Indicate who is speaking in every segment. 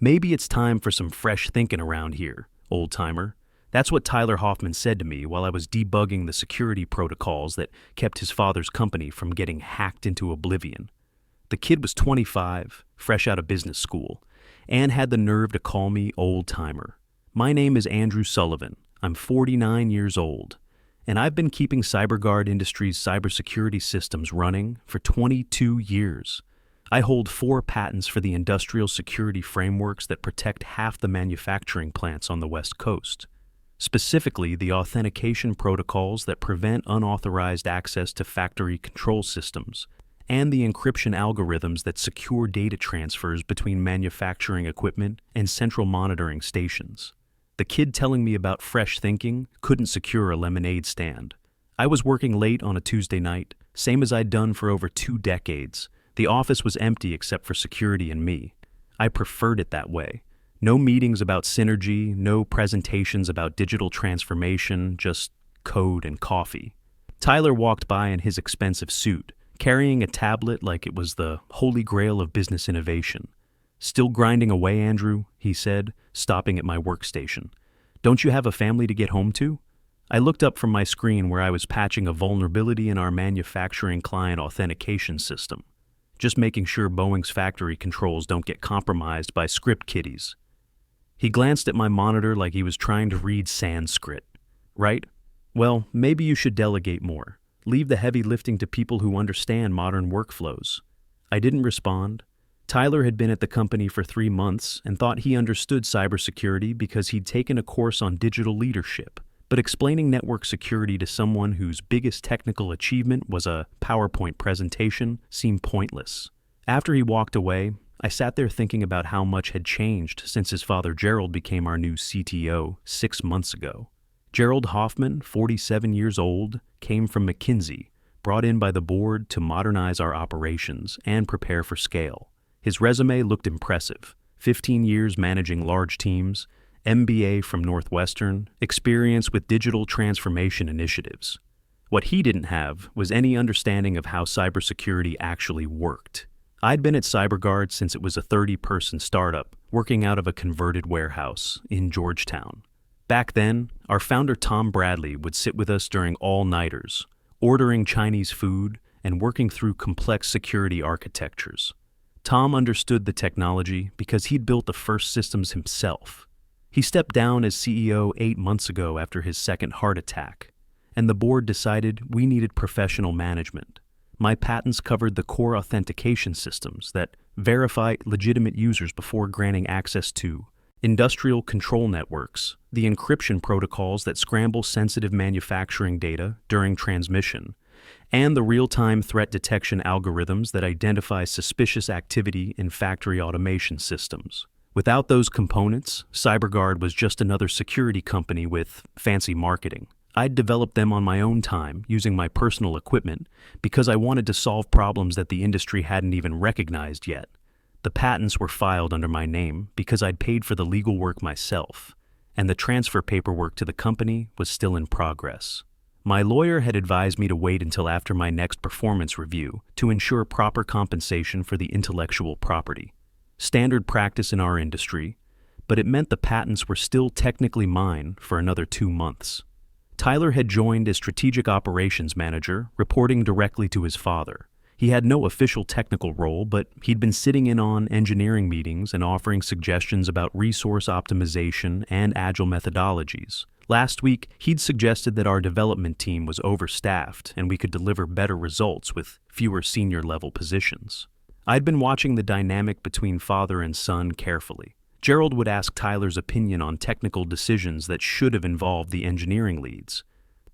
Speaker 1: Maybe it's time for some fresh thinking around here, old-timer. That's what Tyler Hoffman said to me while I was debugging the security protocols that kept his father's company from getting hacked into oblivion. The kid was 25, fresh out of business school, and had the nerve to call me old-timer. My name is Andrew Sullivan. I'm 49 years old, and I've been keeping CyberGuard Industries' cybersecurity systems running for 22 years. I hold 4 patents for the industrial security frameworks that protect half the manufacturing plants on the West Coast. Specifically, the authentication protocols that prevent unauthorized access to factory control systems, and the encryption algorithms that secure data transfers between manufacturing equipment and central monitoring stations. The kid telling me about fresh thinking couldn't secure a lemonade stand. I was working late on a Tuesday night, same as I'd done for over 2 decades. The office was empty except for security and me. I preferred it that way. No meetings about synergy, no presentations about digital transformation, just code and coffee. Tyler walked by in his expensive suit, carrying a tablet like it was the holy grail of business innovation. "Still grinding away, Andrew," he said, stopping at my workstation. "Don't you have a family to get home to?" I looked up from my screen where I was patching a vulnerability in our manufacturing client authentication system, just making sure Boeing's factory controls don't get compromised by script kiddies. He glanced at my monitor like he was trying to read Sanskrit. "Right? Well, maybe you should delegate more. Leave the heavy lifting to people who understand modern workflows." I didn't respond. Tyler had been at the company for 3 months and thought he understood cybersecurity because he'd taken a course on digital leadership. But explaining network security to someone whose biggest technical achievement was a PowerPoint presentation seemed pointless. After he walked away, I sat there thinking about how much had changed since his father Gerald became our new CTO 6 months ago. Gerald Hoffman, 47 years old, came from McKinsey, brought in by the board to modernize our operations and prepare for scale. His resume looked impressive: 15 years managing large teams, MBA from Northwestern, experience with digital transformation initiatives. What he didn't have was any understanding of how cybersecurity actually worked. I'd been at CyberGuard since it was a 30-person startup, working out of a converted warehouse in Georgetown. Back then, our founder Tom Bradley would sit with us during all-nighters, ordering Chinese food and working through complex security architectures. Tom understood the technology because he'd built the first systems himself. He stepped down as CEO 8 months ago after his second heart attack, and the board decided we needed professional management. My patents covered the core authentication systems that verify legitimate users before granting access to, industrial control networks, the encryption protocols that scramble sensitive manufacturing data during transmission, and the real-time threat detection algorithms that identify suspicious activity in factory automation systems. Without those components, CyberGuard was just another security company with fancy marketing. I'd developed them on my own time, using my personal equipment, because I wanted to solve problems that the industry hadn't even recognized yet. The patents were filed under my name because I'd paid for the legal work myself, and the transfer paperwork to the company was still in progress. My lawyer had advised me to wait until after my next performance review to ensure proper compensation for the intellectual property. Standard practice in our industry, but it meant the patents were still technically mine for another 2 months. Tyler had joined as strategic operations manager, reporting directly to his father. He had no official technical role, but he'd been sitting in on engineering meetings and offering suggestions about resource optimization and agile methodologies. Last week, he'd suggested that our development team was overstaffed and we could deliver better results with fewer senior-level positions. I'd been watching the dynamic between father and son carefully. Gerald would ask Tyler's opinion on technical decisions that should have involved the engineering leads.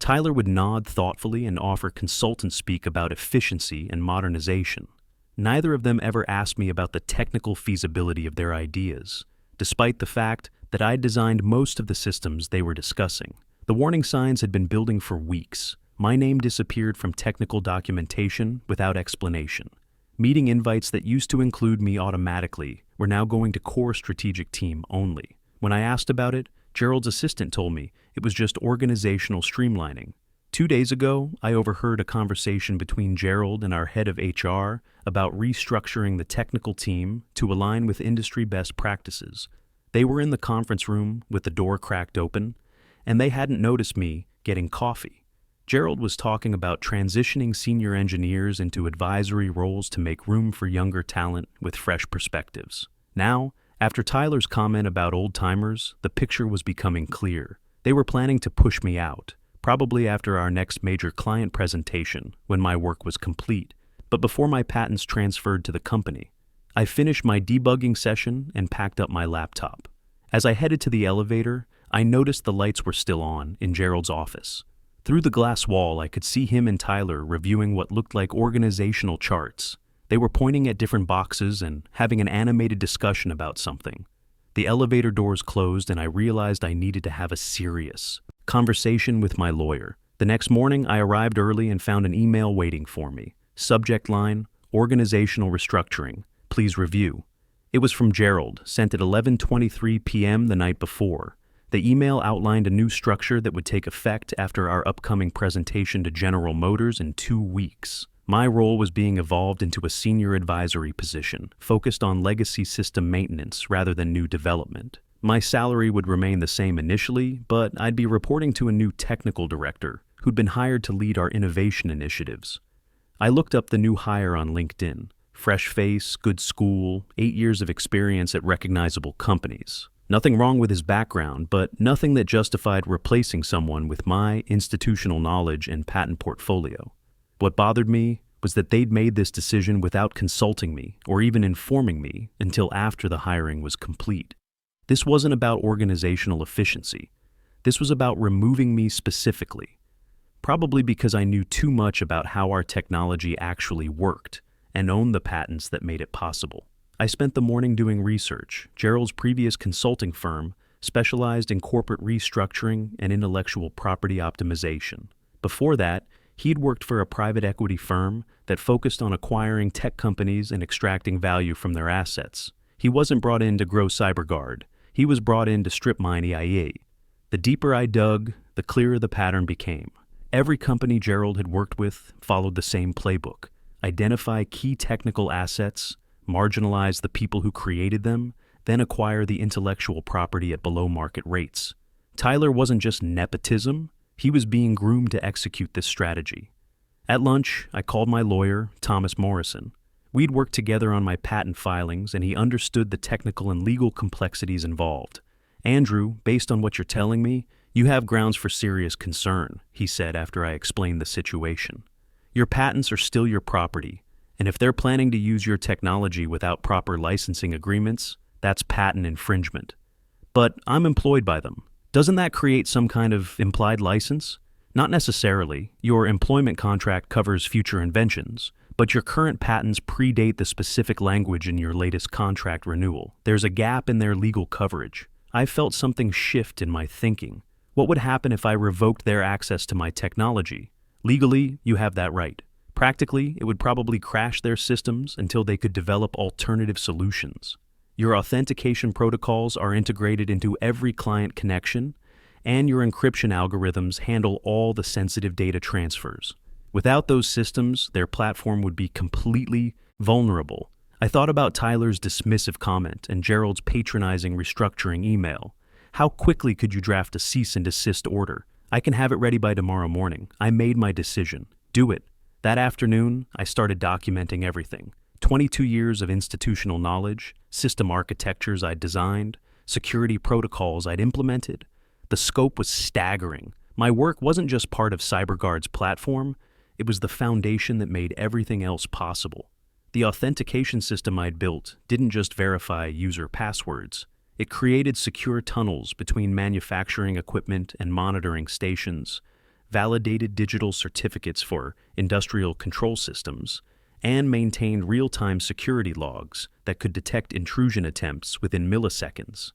Speaker 1: Tyler would nod thoughtfully and offer consultant speak about efficiency and modernization. Neither of them ever asked me about the technical feasibility of their ideas, despite the fact that I'd designed most of the systems they were discussing. The warning signs had been building for weeks. My name disappeared from technical documentation without explanation. Meeting invites that used to include me automatically were now going to core strategic team only. When I asked about it, Gerald's assistant told me it was just organizational streamlining. 2 days ago, I overheard a conversation between Gerald and our head of HR about restructuring the technical team to align with industry best practices. They were in the conference room with the door cracked open, and they hadn't noticed me getting coffee. Gerald was talking about transitioning senior engineers into advisory roles to make room for younger talent with fresh perspectives. Now, after Tyler's comment about old-timers, the picture was becoming clear. They were planning to push me out, probably after our next major client presentation when my work was complete, but before my patents transferred to the company. I finished my debugging session and packed up my laptop. As I headed to the elevator, I noticed the lights were still on in Gerald's office. Through the glass wall, I could see him and Tyler reviewing what looked like organizational charts. They were pointing at different boxes and having an animated discussion about something. The elevator doors closed and I realized I needed to have a serious conversation with my lawyer. The next morning, I arrived early and found an email waiting for me. Subject line, organizational restructuring. Please review. It was from Gerald, sent at 11:23 p.m. the night before. The email outlined a new structure that would take effect after our upcoming presentation to General Motors in 2 weeks. My role was being evolved into a senior advisory position, focused on legacy system maintenance rather than new development. My salary would remain the same initially, but I'd be reporting to a new technical director who'd been hired to lead our innovation initiatives. I looked up the new hire on LinkedIn. Fresh face, good school, 8 years of experience at recognizable companies. Nothing wrong with his background, but nothing that justified replacing someone with my institutional knowledge and patent portfolio. What bothered me was that they'd made this decision without consulting me or even informing me until after the hiring was complete. This wasn't about organizational efficiency. This was about removing me specifically, probably because I knew too much about how our technology actually worked and owned the patents that made it possible. I spent the morning doing research. Gerald's previous consulting firm specialized in corporate restructuring and intellectual property optimization. Before that, he'd worked for a private equity firm that focused on acquiring tech companies and extracting value from their assets. He wasn't brought in to grow CyberGuard. He was brought in to strip mine EIE. The deeper I dug, the clearer the pattern became. Every company Gerald had worked with followed the same playbook. Identify key technical assets, marginalize the people who created them, then acquire the intellectual property at below-market rates. Tyler wasn't just nepotism, he was being groomed to execute this strategy. At lunch, I called my lawyer, Thomas Morrison. We'd worked together on my patent filings, and he understood the technical and legal complexities involved. Andrew, based on what you're telling me, you have grounds for serious concern, he said after I explained the situation. Your patents are still your property, and if they're planning to use your technology without proper licensing agreements, that's patent infringement. But I'm employed by them. Doesn't that create some kind of implied license? Not necessarily. Your employment contract covers future inventions, but your current patents predate the specific language in your latest contract renewal. There's a gap in their legal coverage. I felt something shift in my thinking. What would happen if I revoked their access to my technology? Legally, you have that right. Practically, it would probably crash their systems until they could develop alternative solutions. Your authentication protocols are integrated into every client connection, and your encryption algorithms handle all the sensitive data transfers. Without those systems, their platform would be completely vulnerable. I thought about Tyler's dismissive comment and Gerald's patronizing restructuring email. How quickly could you draft a cease and desist order? I can have it ready by tomorrow morning. I made my decision. Do it. That afternoon, I started documenting everything. 22 years of institutional knowledge, system architectures I'd designed, security protocols I'd implemented. The scope was staggering. My work wasn't just part of CyberGuard's platform, it was the foundation that made everything else possible. The authentication system I'd built didn't just verify user passwords. It created secure tunnels between manufacturing equipment and monitoring stations, validated digital certificates for industrial control systems, and maintained real-time security logs that could detect intrusion attempts within milliseconds.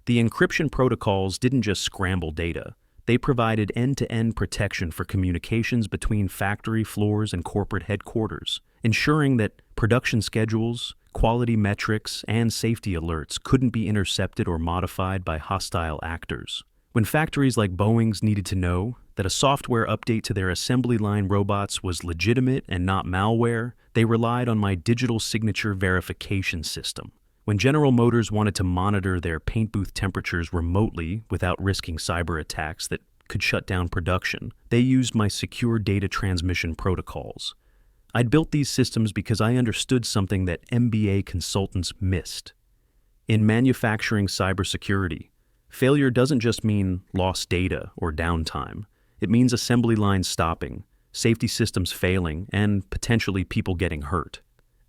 Speaker 1: The encryption protocols didn't just scramble data. They provided end-to-end protection for communications between factory floors and corporate headquarters, ensuring that production schedules, quality metrics, and safety alerts couldn't be intercepted or modified by hostile actors. When factories like Boeing's needed to know, that a software update to their assembly line robots was legitimate and not malware, they relied on my digital signature verification system. When General Motors wanted to monitor their paint booth temperatures remotely without risking cyber attacks that could shut down production, they used my secure data transmission protocols. I'd built these systems because I understood something that MBA consultants missed. In manufacturing cybersecurity, failure doesn't just mean lost data or downtime. It means assembly lines stopping, safety systems failing, and potentially people getting hurt.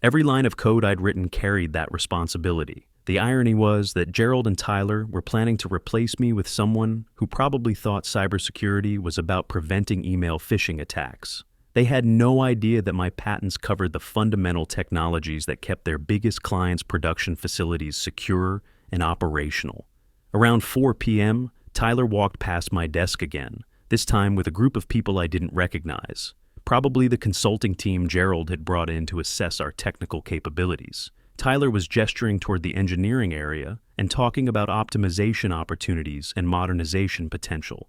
Speaker 1: Every line of code I'd written carried that responsibility. The irony was that Gerald and Tyler were planning to replace me with someone who probably thought cybersecurity was about preventing email phishing attacks. They had no idea that my patents covered the fundamental technologies that kept their biggest clients' production facilities secure and operational. Around 4 p.m., Tyler walked past my desk again, this time with a group of people I didn't recognize. Probably the consulting team Gerald had brought in to assess our technical capabilities. Tyler was gesturing toward the engineering area and talking about optimization opportunities and modernization potential.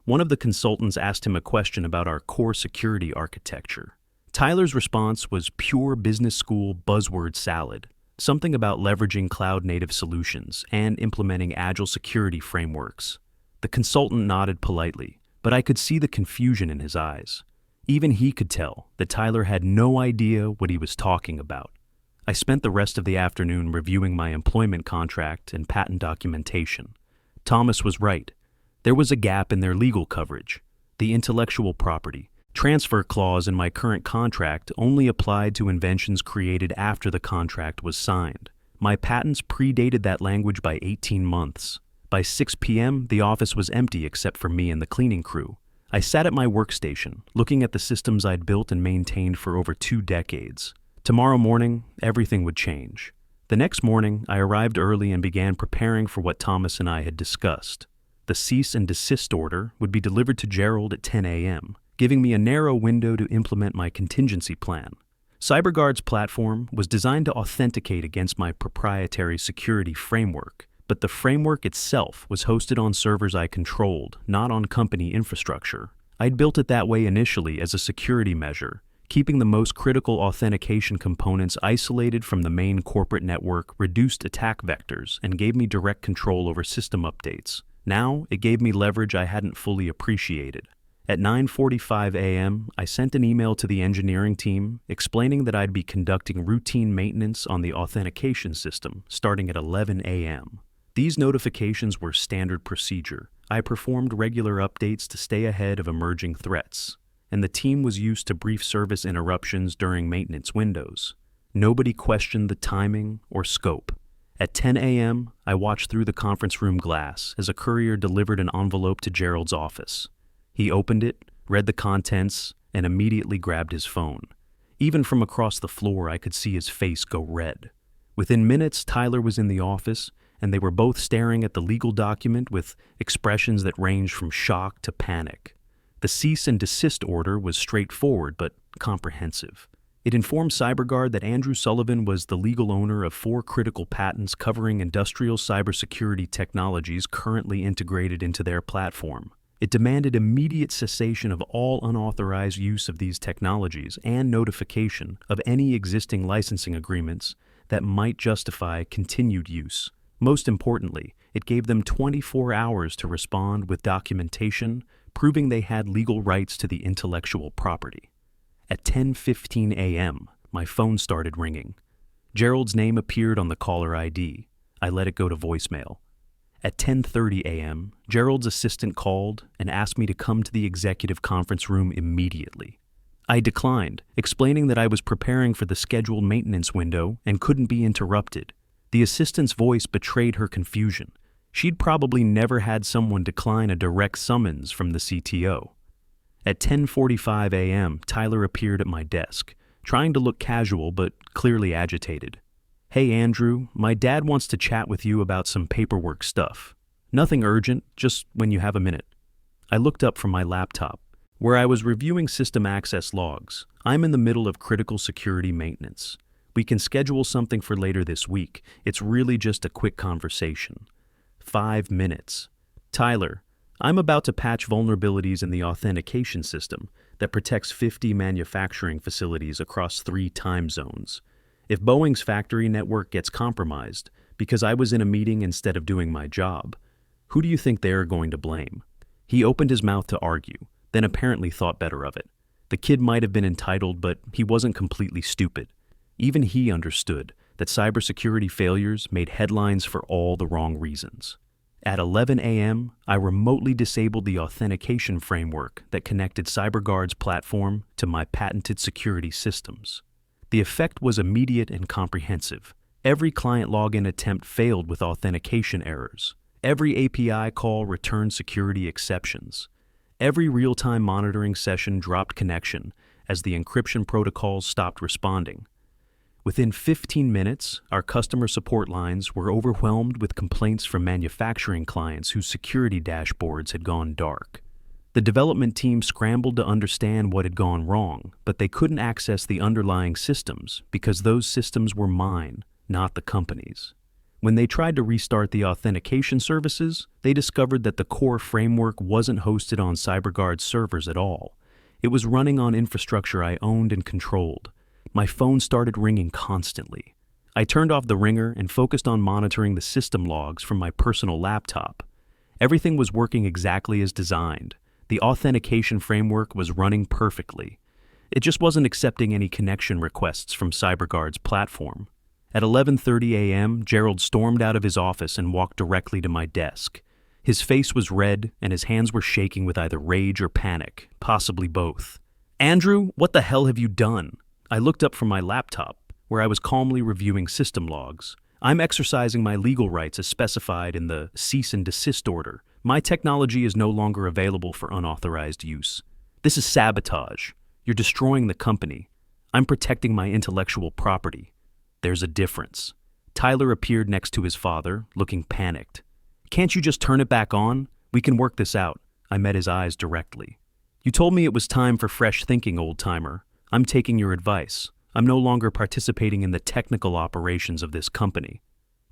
Speaker 1: One of the consultants asked him a question about our core security architecture. Tyler's response was pure business school buzzword salad, something about leveraging cloud-native solutions and implementing agile security frameworks. The consultant nodded politely, but I could see the confusion in his eyes. Even he could tell that Tyler had no idea what he was talking about. I spent the rest of the afternoon reviewing my employment contract and patent documentation. Thomas was right. There was a gap in their legal coverage. The intellectual property transfer clause in my current contract only applied to inventions created after the contract was signed. My patents predated that language by 18 months. By 6 p.m., the office was empty except for me and the cleaning crew. I sat at my workstation, looking at the systems I'd built and maintained for over 2 decades. Tomorrow morning, everything would change. The next morning, I arrived early and began preparing for what Thomas and I had discussed. The cease and desist order would be delivered to Gerald at 10 a.m., giving me a narrow window to implement my contingency plan. CyberGuard's platform was designed to authenticate against my proprietary security framework, but the framework itself was hosted on servers I controlled, not on company infrastructure. I'd built it that way initially as a security measure, keeping the most critical authentication components isolated from the main corporate network reduced attack vectors and gave me direct control over system updates. Now, it gave me leverage I hadn't fully appreciated. At 9:45 a.m., I sent an email to the engineering team explaining that I'd be conducting routine maintenance on the authentication system starting at 11 a.m. These notifications were standard procedure. I performed regular updates to stay ahead of emerging threats, and the team was used to brief service interruptions during maintenance windows. Nobody questioned the timing or scope. At 10 a.m., I watched through the conference room glass as a courier delivered an envelope to Gerald's office. He opened it, read the contents, and immediately grabbed his phone. Even from across the floor, I could see his face go red. Within minutes, Tyler was in the office, and they were both staring at the legal document with expressions that ranged from shock to panic. The cease and desist order was straightforward but comprehensive. It informed CyberGuard that Andrew Sullivan was the legal owner of 4 critical patents covering industrial cybersecurity technologies currently integrated into their platform. It demanded immediate cessation of all unauthorized use of these technologies and notification of any existing licensing agreements that might justify continued use. Most importantly, it gave them 24 hours to respond with documentation proving they had legal rights to the intellectual property. At 10:15 a.m., my phone started ringing. Gerald's name appeared on the caller ID. I let it go to voicemail. At 10:30 a.m., Gerald's assistant called and asked me to come to the executive conference room immediately. I declined, explaining that I was preparing for the scheduled maintenance window and couldn't be interrupted. The assistant's voice betrayed her confusion. She'd probably never had someone decline a direct summons from the CTO. At 10:45 a.m., Tyler appeared at my desk, trying to look casual but clearly agitated. "Hey Andrew, my dad wants to chat with you about some paperwork stuff. Nothing urgent, just when you have a minute." I looked up from my laptop, where I was reviewing system access logs. I'm in the middle of critical security maintenance. We can schedule something for later this week. It's really just a quick conversation. 5 minutes. "Tyler, I'm about to patch vulnerabilities in the authentication system that protects 50 manufacturing facilities across 3 time zones. If Boeing's factory network gets compromised because I was in a meeting instead of doing my job, who do you think they're going to blame? He opened his mouth to argue, then apparently thought better of it. The kid might have been entitled, but he wasn't completely stupid. Even he understood that cybersecurity failures made headlines for all the wrong reasons. At 11 a.m., I remotely disabled the authentication framework that connected CyberGuard's platform to my patented security systems. The effect was immediate and comprehensive. Every client login attempt failed with authentication errors. Every API call returned security exceptions. Every real-time monitoring session dropped connection as the encryption protocols stopped responding. Within 15 minutes, our customer support lines were overwhelmed with complaints from manufacturing clients whose security dashboards had gone dark. The development team scrambled to understand what had gone wrong, but they couldn't access the underlying systems because those systems were mine, not the company's. When they tried to restart the authentication services, they discovered that the core framework wasn't hosted on CyberGuard's servers at all. It was running on infrastructure I owned and controlled. My phone started ringing constantly. I turned off the ringer and focused on monitoring the system logs from my personal laptop. Everything was working exactly as designed. The authentication framework was running perfectly. It just wasn't accepting any connection requests from CyberGuard's platform. At 11:30 a.m., Gerald stormed out of his office and walked directly to my desk. His face was red, and his hands were shaking with either rage or panic, possibly both. "Andrew, what the hell have you done?" I looked up from my laptop, where I was calmly reviewing system logs. "I'm exercising my legal rights as specified in the cease and desist order. My technology is no longer available for unauthorized use. This is sabotage. You're destroying the company. I'm protecting my intellectual property." There's a difference. Tyler appeared next to his father, looking panicked. "Can't you just turn it back on? We can work this out." I met his eyes directly. "You told me it was time for fresh thinking, old-timer. I'm taking your advice. I'm no longer participating in the technical operations of this company."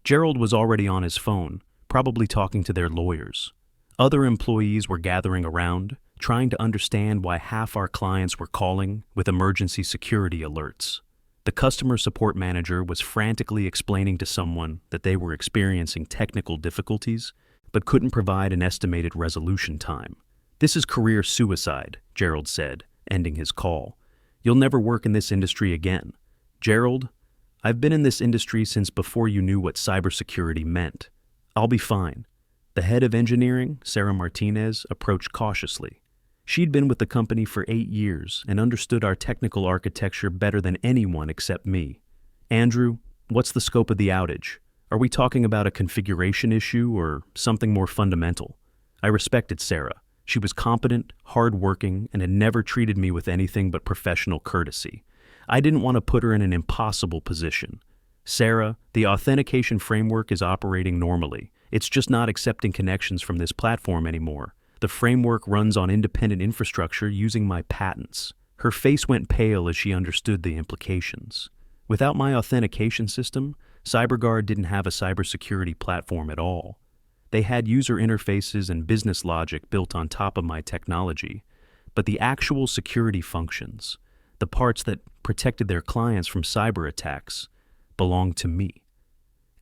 Speaker 1: Gerald was already on his phone, probably talking to their lawyers. Other employees were gathering around, trying to understand why half our clients were calling with emergency security alerts. The customer support manager was frantically explaining to someone that they were experiencing technical difficulties, but couldn't provide an estimated resolution time. "This is career suicide," Gerald said, ending his call. "You'll never work in this industry again." "Gerald, I've been in this industry since before you knew what cybersecurity meant. I'll be fine." The head of engineering, Sarah Martinez, approached cautiously. She'd been with the company for 8 years and understood our technical architecture better than anyone except me. "Andrew, what's the scope of the outage? Are we talking about a configuration issue or something more fundamental?" I respected Sarah. She was competent, hard-working, and had never treated me with anything but professional courtesy. I didn't want to put her in an impossible position. "Sarah, the authentication framework is operating normally. It's just not accepting connections from this platform anymore. The framework runs on independent infrastructure using my patents." Her face went pale as she understood the implications. Without my authentication system, CyberGuard didn't have a cybersecurity platform at all. They had user interfaces and business logic built on top of my technology, but the actual security functions, the parts that protected their clients from cyber attacks, belonged to me.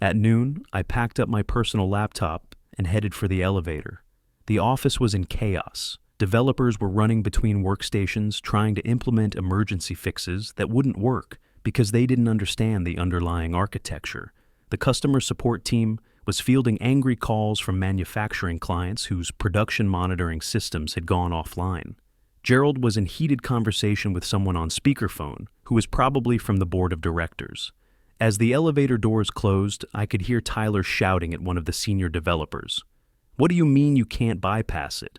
Speaker 1: At noon, I packed up my personal laptop and headed for the elevator. The office was in chaos. Developers were running between workstations trying to implement emergency fixes that wouldn't work because they didn't understand the underlying architecture. The customer support team was fielding angry calls from manufacturing clients whose production monitoring systems had gone offline. Gerald was in heated conversation with someone on speakerphone who was probably from the board of directors. As the elevator doors closed, I could hear Tyler shouting at one of the senior developers. "What do you mean you can't bypass it?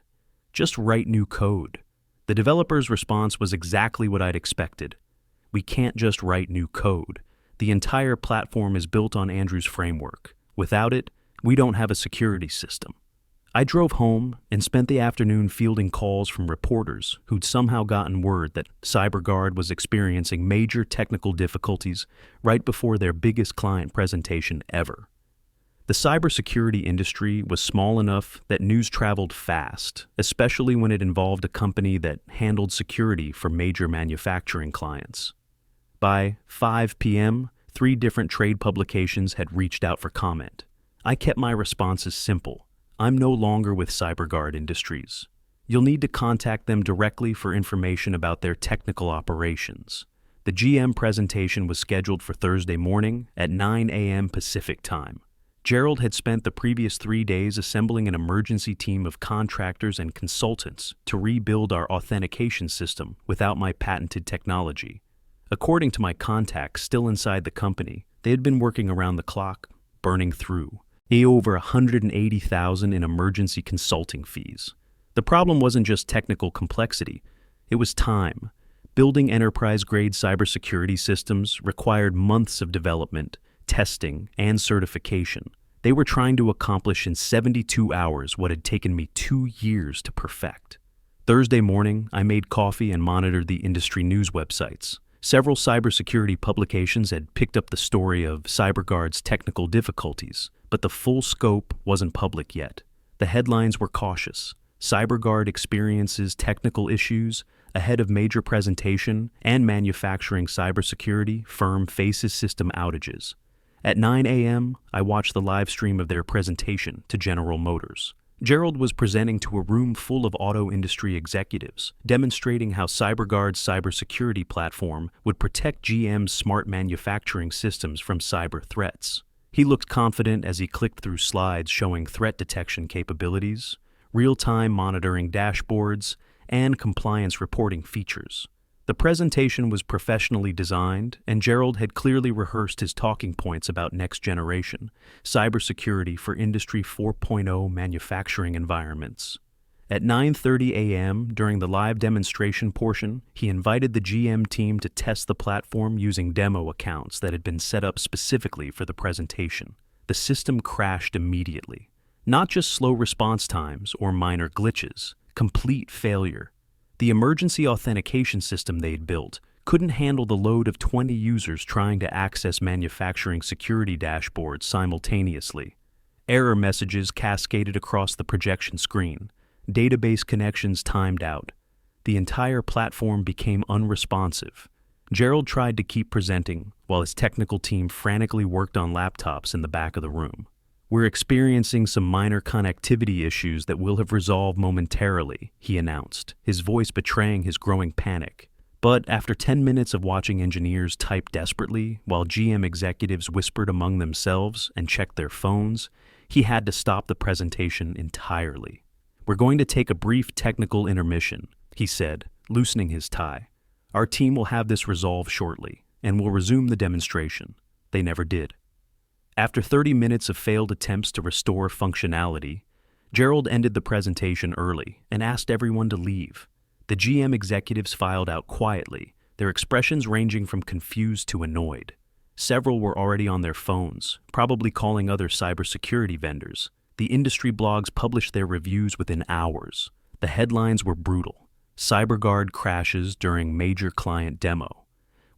Speaker 1: Just write new code." The developer's response was exactly what I'd expected. "We can't just write new code. The entire platform is built on Andrew's framework. Without it, we don't have a security system." I drove home and spent the afternoon fielding calls from reporters who'd somehow gotten word that CyberGuard was experiencing major technical difficulties right before their biggest client presentation ever. The cybersecurity industry was small enough that news traveled fast, especially when it involved a company that handled security for major manufacturing clients. By 5 p.m., 3 different trade publications had reached out for comment. I kept my responses simple. I'm no longer with CyberGuard Industries. You'll need to contact them directly for information about their technical operations. The GM presentation was scheduled for Thursday morning at 9 a.m. Pacific time. Gerald had spent the previous 3 days assembling an emergency team of contractors and consultants to rebuild our authentication system without my patented technology. According to my contacts still inside the company, they had been working around the clock, burning through over $180,000 in emergency consulting fees. The problem wasn't just technical complexity, it was time. Building enterprise-grade cybersecurity systems required months of development, testing, and certification. They were trying to accomplish in 72 hours what had taken me 2 years to perfect. Thursday morning, I made coffee and monitored the industry news websites. Several cybersecurity publications had picked up the story of CyberGuard's technical difficulties, but the full scope wasn't public yet. The headlines were cautious. CyberGuard experiences technical issues ahead of major presentation, and manufacturing cybersecurity firm faces system outages. At 9 a.m., I watched the live stream of their presentation to General Motors. Gerald was presenting to a room full of auto industry executives, demonstrating how CyberGuard's cybersecurity platform would protect GM's smart manufacturing systems from cyber threats. He looked confident as he clicked through slides showing threat detection capabilities, real-time monitoring dashboards, and compliance reporting features. The presentation was professionally designed, and Gerald had clearly rehearsed his talking points about next generation cybersecurity for Industry 4.0 manufacturing environments. At 9:30 a.m., during the live demonstration portion, he invited the GM team to test the platform using demo accounts that had been set up specifically for the presentation. The system crashed immediately. Not just slow response times or minor glitches, complete failure. The emergency authentication system they'd built couldn't handle the load of 20 users trying to access manufacturing security dashboards simultaneously. Error messages cascaded across the projection screen. Database connections timed out. The entire platform became unresponsive. Gerald tried to keep presenting while his technical team frantically worked on laptops in the back of the room. We're experiencing some minor connectivity issues that will have resolved momentarily, he announced, his voice betraying his growing panic. But after 10 minutes of watching engineers type desperately while GM executives whispered among themselves and checked their phones, he had to stop the presentation entirely. We're going to take a brief technical intermission, he said, loosening his tie. Our team will have this resolved shortly, and we'll resume the demonstration. They never did. After 30 minutes of failed attempts to restore functionality, Gerald ended the presentation early and asked everyone to leave. The GM executives filed out quietly, their expressions ranging from confused to annoyed. Several were already on their phones, probably calling other cybersecurity vendors. The industry blogs published their reviews within hours. The headlines were brutal. CyberGuard crashes during major client demo.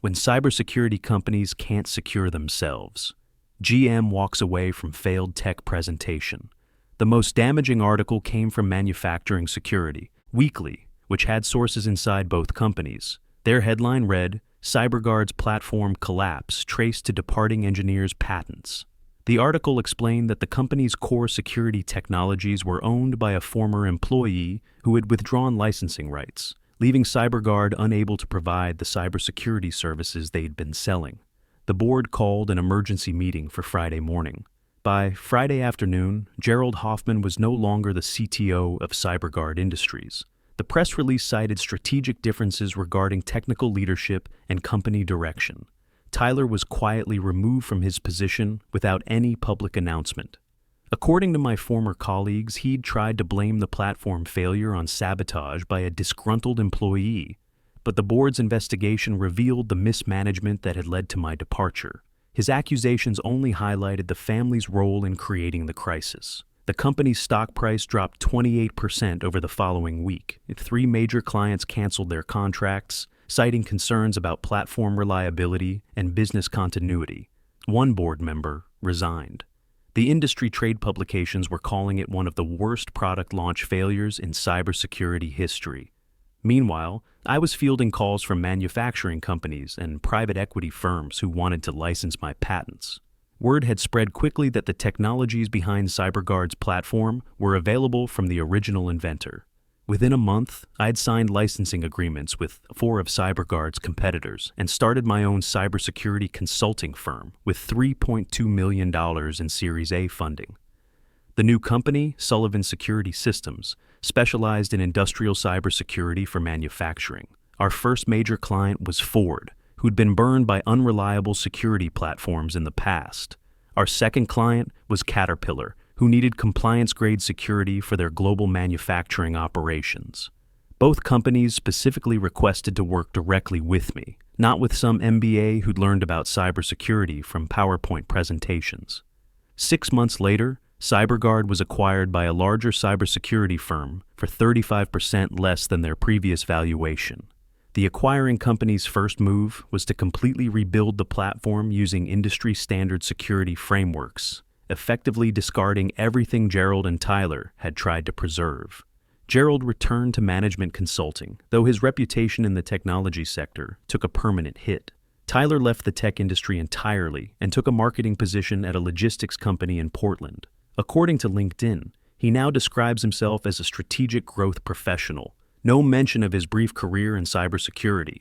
Speaker 1: When cybersecurity companies can't secure themselves. GM walks away from failed tech presentation. The most damaging article came from Manufacturing Security Weekly, which had sources inside both companies. Their headline read, "CyberGuard's platform collapse traced to departing engineers' patents." The article explained that the company's core security technologies were owned by a former employee who had withdrawn licensing rights, leaving CyberGuard unable to provide the cybersecurity services they'd been selling. The board called an emergency meeting for Friday morning. By Friday afternoon, Gerald Hoffman was no longer the CTO of CyberGuard Industries. The press release cited strategic differences regarding technical leadership and company direction. Tyler was quietly removed from his position without any public announcement. According to my former colleagues, he'd tried to blame the platform failure on sabotage by a disgruntled employee, but the board's investigation revealed the mismanagement that had led to my departure. His accusations only highlighted the family's role in creating the crisis. The company's stock price dropped 28% over the following week. 3 major clients canceled their contracts, citing concerns about platform reliability and business continuity. One board member resigned. The industry trade publications were calling it one of the worst product launch failures in cybersecurity history. Meanwhile, I was fielding calls from manufacturing companies and private equity firms who wanted to license my patents. Word had spread quickly that the technologies behind CyberGuard's platform were available from the original inventor. Within a month, I'd signed licensing agreements with 4 of CyberGuard's competitors and started my own cybersecurity consulting firm with $3.2 million in Series A funding. The new company, Sullivan Security Systems, specialized in industrial cybersecurity for manufacturing. Our first major client was Ford, who'd been burned by unreliable security platforms in the past. Our second client was Caterpillar, who needed compliance-grade security for their global manufacturing operations. Both companies specifically requested to work directly with me, not with some MBA who'd learned about cybersecurity from PowerPoint presentations. 6 months later, CyberGuard was acquired by a larger cybersecurity firm for 35% less than their previous valuation. The acquiring company's first move was to completely rebuild the platform using industry-standard security frameworks, effectively discarding everything Gerald and Tyler had tried to preserve. Gerald returned to management consulting, though his reputation in the technology sector took a permanent hit. Tyler left the tech industry entirely and took a marketing position at a logistics company in Portland. According to LinkedIn, he now describes himself as a strategic growth professional. No mention of his brief career in cybersecurity.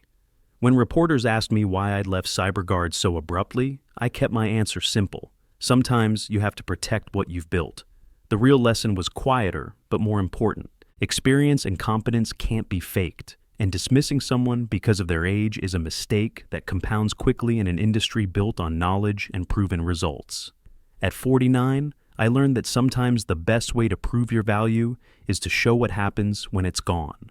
Speaker 1: When reporters asked me why I'd left CyberGuard so abruptly, I kept my answer simple. Sometimes you have to protect what you've built. The real lesson was quieter, but more important. Experience and competence can't be faked, and dismissing someone because of their age is a mistake that compounds quickly in an industry built on knowledge and proven results. At 49, I learned that sometimes the best way to prove your value is to show what happens when it's gone.